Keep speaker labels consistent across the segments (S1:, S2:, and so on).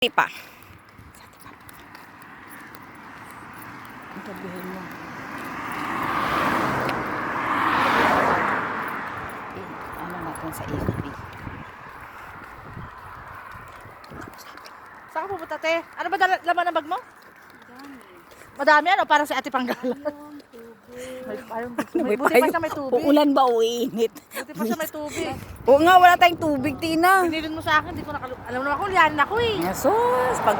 S1: Pa. Ang sabihin mo. Ano natin sa FB.
S2: Saan ka pupunta, te? Ano ba laman ng bag mo? Madami ano? Para sa ate Panggala. Buti pa siya may tubig.
S1: Uulan ba o init?
S2: Buti pa siya may tubig.
S1: Oo nga, wala tayong tubig, Tina.
S2: Binilin mo sa akin, di ko alam naman ako, lianin ako eh.
S1: Sus, pag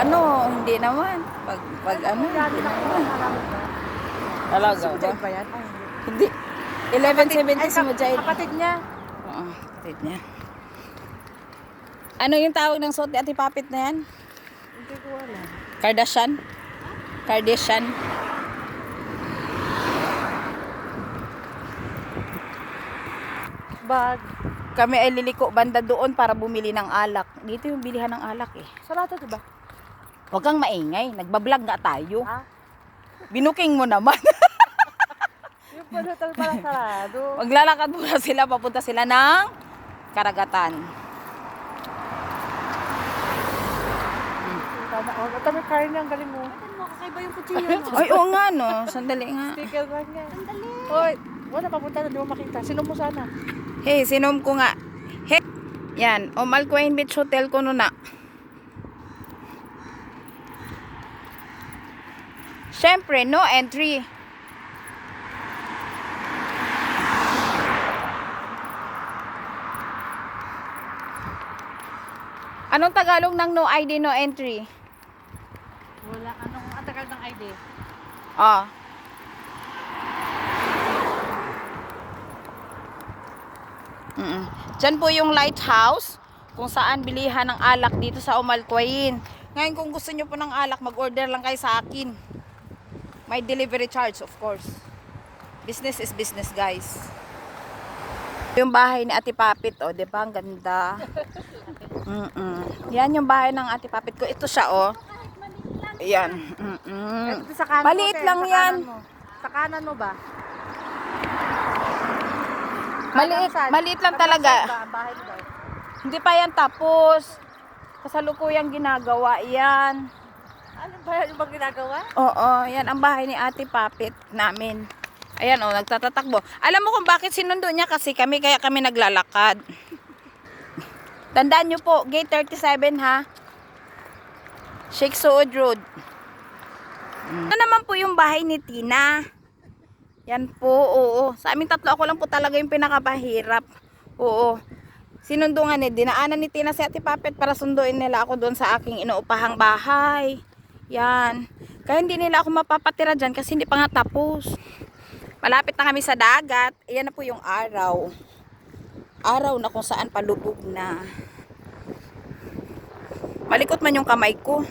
S1: ano, hindi naman. Pag ano,
S2: Lianin
S1: hindi
S2: ako.
S1: naman. Talaga ba?
S2: Kapatid ba yan? Ay,
S1: Hindi. 1170 si Mujahid.
S2: Kapatid niya.
S1: Oo, kapatid niya. Ano yung tawag ng suot ni Ate Papit na yan?
S2: Hindi ko alam.
S1: Kardashian? Kardashian?
S2: Bag.
S1: Kami ay liliko banda doon para bumili ng alak. Dito yung bilihan ng alak eh.
S2: Sarado, diba?
S1: Huwag kang maingay. Nagbablog nga tayo.
S2: Ah?
S1: Binuking mo naman.
S2: Yung palutal parang sarado.
S1: Maglalakad muna sila. Papunta sila ng Karagatan.
S2: At may kain niya, ang galing mo. Kakaiba yung kutsilyo.
S1: Ay, oo nga no. Sandali nga.
S2: Sticker nga niya. Sandali. Hoy, wala papunta na, di mo makita. Sino mo sana?
S1: Hey, sinom ko nga. Hey, yan. Malquain Beach Hotel ko no na. Siyempre, no entry. Anong Tagalog ng no ID, no entry?
S2: Wala. Anong ang tagal ng ID?
S1: Ah. Diyan po yung lighthouse kung saan bilihan ng alak dito sa Umalquain. Ngayon kung gusto nyo po ng alak, mag-order lang kayo sa akin. May delivery charge of course. Business is business, guys. Yung bahay ni Ate Papit, oh, 'di ba? Ang ganda. Yan yung bahay ng Ate Papit ko. Ito siya, oh. Ayan.
S2: Ito sa kanan
S1: Maliit
S2: mo, te.
S1: lang
S2: Sa
S1: yan.
S2: kanan mo. Sa kanan mo ba?
S1: Maliit lang talaga.
S2: Ang bahay mo ba?
S1: Hindi pa yan tapos. Kasalukuyang ginagawa yan.
S2: Ano ba yung bang ginagawa?
S1: Oo, yan ang bahay ni Ate Papit namin. Ayan, oh, nagtatatakbo. Alam mo kung bakit sinundo niya? Kasi kaya kami naglalakad. Tandaan nyo po, gate 37 ha. Sheikh Saud Road. Ito naman po yung bahay ni Tina. Yan po, oo. Sa aming tatlo, ako lang po talaga yung pinakapahirap. Oo. Sinundo nga dinaanan ni Tina si Ate Papit para sunduin nila ako doon sa aking inuupahang bahay. Yan. Kaya hindi nila ako mapapatira dyan kasi hindi pa nga tapos. Malapit na kami sa dagat. Ayan na po yung araw. Araw na kung saan palubog na. Malikot man yung kamay ko.